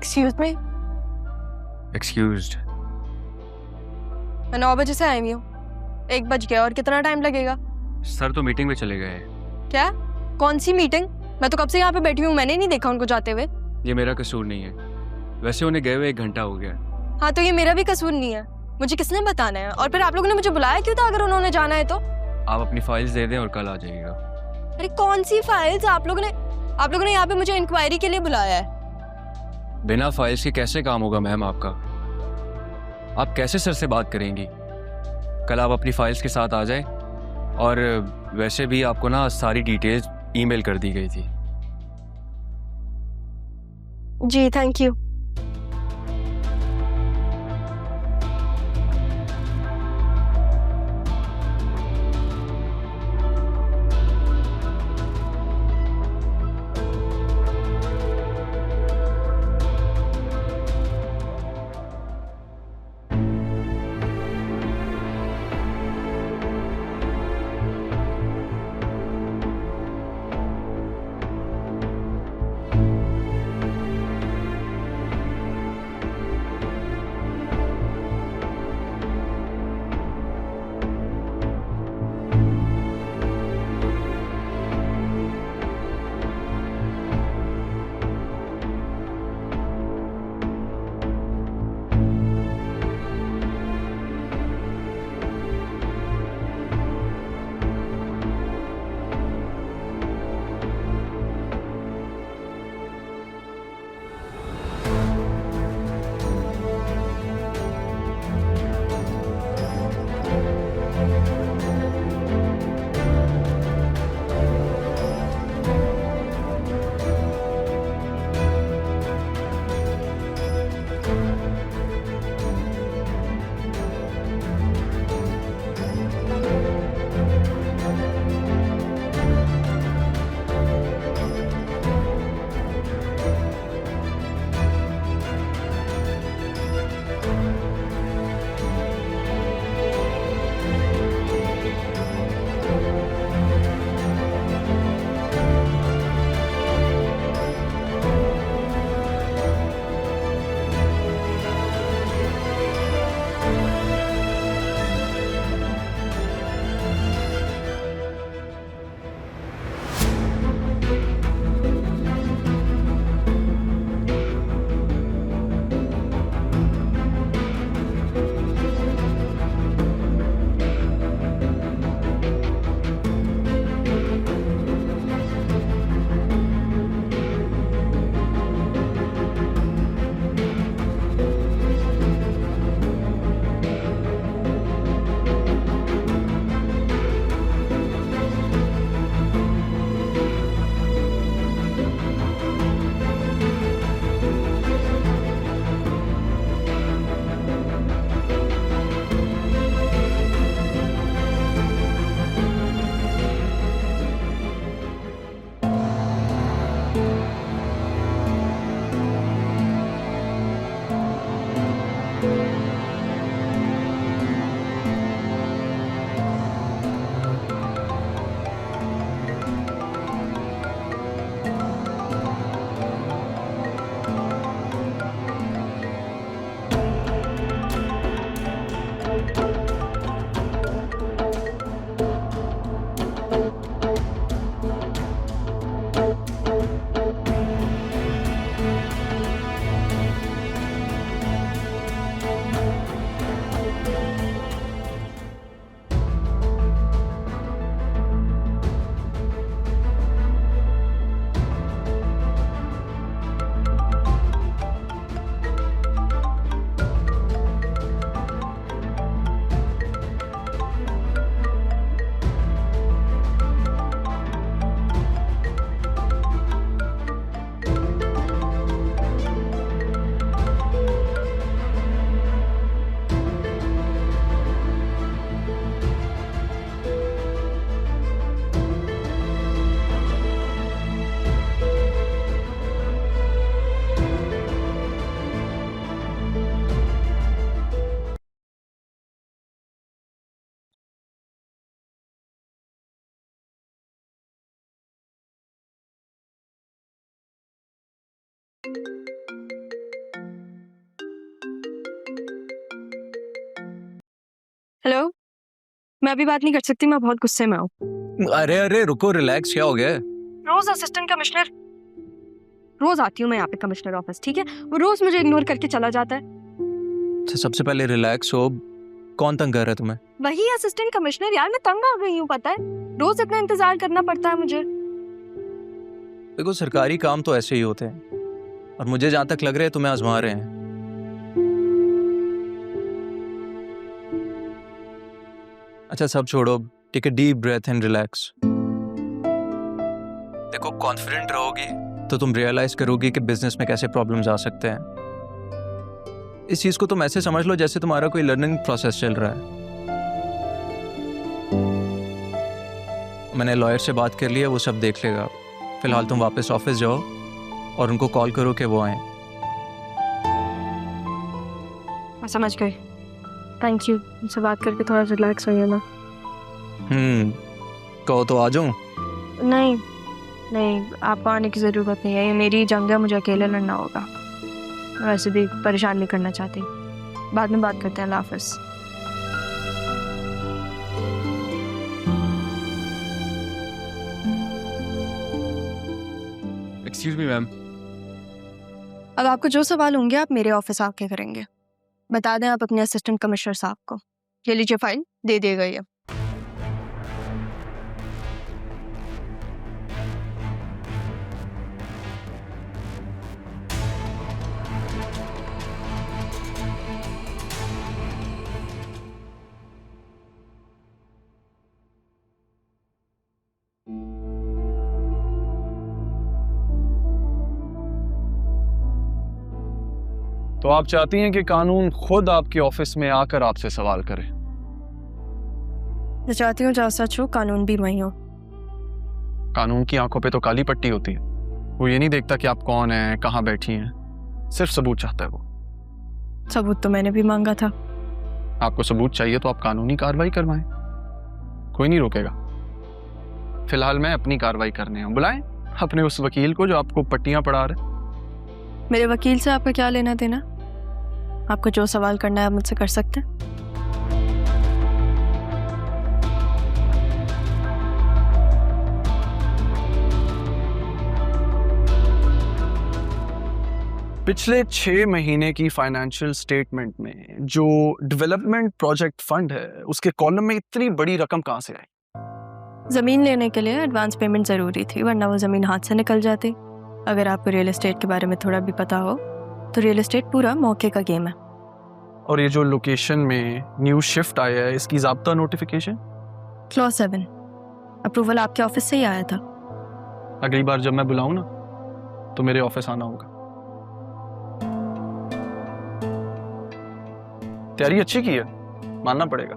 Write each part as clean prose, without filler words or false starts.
Excuse me, excused. मैं 9 बजे से आई हुई हूँ, 1 बज गया और कितना टाइम लगेगा? सर तो मीटिंग में चले गए। क्या? कौन सी मीटिंग? मैं तो कब से यहाँ पे बैठी हूँ, मैंने नहीं देखा उनको जाते हुए। ये मेरा कसूर नहीं है, वैसे उन्हें गए हुए 1 घंटा हो गया। हाँ तो ये मेरा भी कसूर नहीं है, मुझे किसने बताना है? और फिर आप लोगों ने मुझे बुलाया क्यों था अगर उन्होंने जाना है तो? आप अपनी फाइल्स दे दें और कल आ जाइएगा। अरे कौन सी फाइल्स? आप लोगों ने यहाँ पे मुझे इंक्वायरी के लिए बुलाया है। बिना फाइल्स के कैसे काम होगा मैम आपका? आप कैसे सर से बात करेंगी? कल आप अपनी फाइल्स के साथ आ जाएं। और वैसे भी आपको ना सारी डिटेल्स ईमेल कर दी गई थी। जी थैंक यू। हेलो, मैं अभी बात नहीं कर सकती, मैं बहुत गुस्से में हूँ। अरे अरे रुको, रिलैक्स, क्या हो गया? रोज असिस्टेंट कमिश्नर, रोज आती हूँ मैं यहाँ पे कमिश्नर ऑफिस, ठीक है, वो रोज मुझे इग्नोर करके चला जाता है। तो सबसे पहले रिलैक्स हो। कौन तंग कर रहा है तुम्हें? वही असिस्टेंट कमिश्नर यार, मैं तंग आ गई हूँ, पता है, रोज इतना इंतजार करना पड़ता है मुझे। देखो, सरकारी काम तो ऐसे ही होते हैं, और मुझे जहां तक लग रहा है तुम्हें आजमा रहे हैं। अच्छा, सब छोड़ो, take a deep breath and relax. देखो, कॉन्फिडेंट रहोगी तो तुम रियलाइज करोगी कि बिजनेस में कैसे प्रॉब्लम्स आ सकते हैं। इस चीज को तुम ऐसे समझ लो जैसे तुम्हारा कोई लर्निंग प्रोसेस चल रहा है। मैंने लॉयर से बात कर ली है, वो सब देख लेगा। फिलहाल तुम वापस ऑफिस जाओ और उनको कॉल करो कि वो आए। मैं समझ गई, थैंक यू। उनसे बात करके थोड़ा रिलैक्स हो गया ना। कहो तो आ जाऊं? नहीं नहीं, आपको आने की ज़रूरत नहीं है, ये मेरी जंग है, मुझे अकेले लड़ना होगा। वैसे भी परेशान नहीं करना चाहती, बाद में बात करते हैं। अल्लाह हाफ़िज़। Excuse me ma'am. अब आपको जो सवाल होंगे आप मेरे ऑफिस आके करेंगे। बता दें आप अपने असिस्टेंट कमिश्नर साहब को। ये लीजिए फाइल, दे दिए गई है। तो आप चाहती हैं कि कानून खुद आपके ऑफिस में आकर आपसे सवाल करे? मैं चाहती हूँ जहाँ सच हो कानून भी वही हो। कानून की आंखों पे तो काली पट्टी होती है, वो ये नहीं देखता कि आप कौन हैं, कहाँ बैठी हैं, सिर्फ सबूत चाहता है वो। सबूत तो मैंने भी मांगा था। आपको सबूत चाहिए तो आप कानूनी कार्रवाई करवाएं, कोई नहीं रोकेगा। फिलहाल मैं अपनी कार्रवाई करने हूँ, बुलाएं अपने उस वकील को जो आपको पट्टियां पढ़ा रहे। मेरे वकील से आपका क्या लेना देना? आपको जो सवाल करना है आप मुझसे कर सकते हैं। पिछले 6 महीने की फाइनेंशियल स्टेटमेंट में जो डेवलपमेंट प्रोजेक्ट फंड है, उसके कॉलम में इतनी बड़ी रकम कहाँ से आई? ज़मीन लेने के लिए एडवांस पेमेंट ज़रूरी थी, वरना वो ज़मीन हाथ से निकल जाती। अगर आपको रियल एस्टेट के बारे में थोड़ा भी पता हो तो रियल एस्टेट पूरा मौके का गेम है। और ये जो लोकेशन में न्यू शिफ्ट आया है, इसकी ज़ाब्ता नोटिफिकेशन? क्लॉज 7 अप्रूवल आपके ऑफिस से ही आया था। अगली बार जब मैं बुलाऊं ना तो मेरे ऑफिस आना होगा। तैयारी अच्छी की है, मानना पड़ेगा,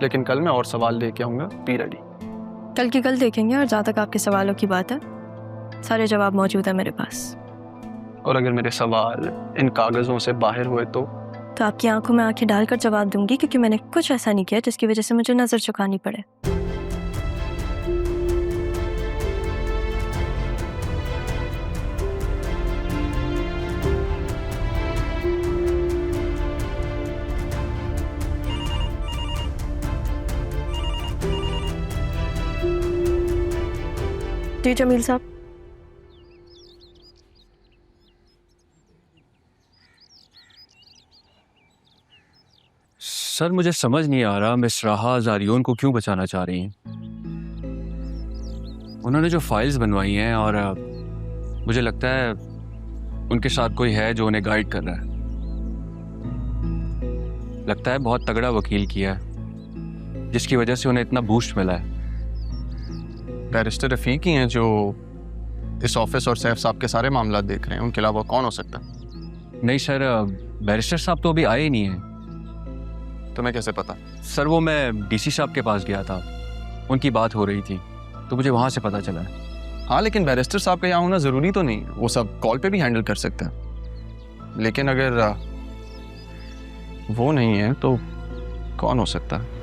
लेकिन कल मैं और सवाल लेके आऊंगा, बी रेडी। कल की कल देखेंगे, और जहाँ तक आपके सवालों की बात है सारे जवाब मौजूद है मेरे पास। और अगर मेरे सवाल इन कागजों से बाहर हुए तो आपकी आंखों में आंखें डालकर जवाब दूंगी, क्योंकि मैंने कुछ ऐसा नहीं किया जिसकी वजह से मुझे नजर झुकानी पड़े। जी जमील साहब। सर, मुझे समझ नहीं आ रहा मिस राहा जारियोन को क्यों बचाना चाह रही हैं। उन्होंने जो फाइल्स बनवाई हैं, और मुझे लगता है उनके साथ कोई है जो उन्हें गाइड कर रहा है। लगता है बहुत तगड़ा वकील किया है, जिसकी वजह से उन्हें इतना बूस्ट मिला है। बैरिस्टर रफीक ही हैं जो इस ऑफिस और सैफ साहब के सारे मामला देख रहे हैं, उनके अलावा कौन हो सकता है? नहीं सर, बैरिस्टर साहब तो अभी आए ही नहीं हैं। तुम्हें कैसे पता? सर, वो मैं डीसी साहब के पास गया था, उनकी बात हो रही थी, तो मुझे वहाँ से पता चला है। हाँ, लेकिन बैरिस्टर साहब का यहाँ होना ज़रूरी तो नहीं, वो सब कॉल पे भी हैंडल कर सकते हैं। लेकिन अगर वो नहीं है तो कौन हो सकता है?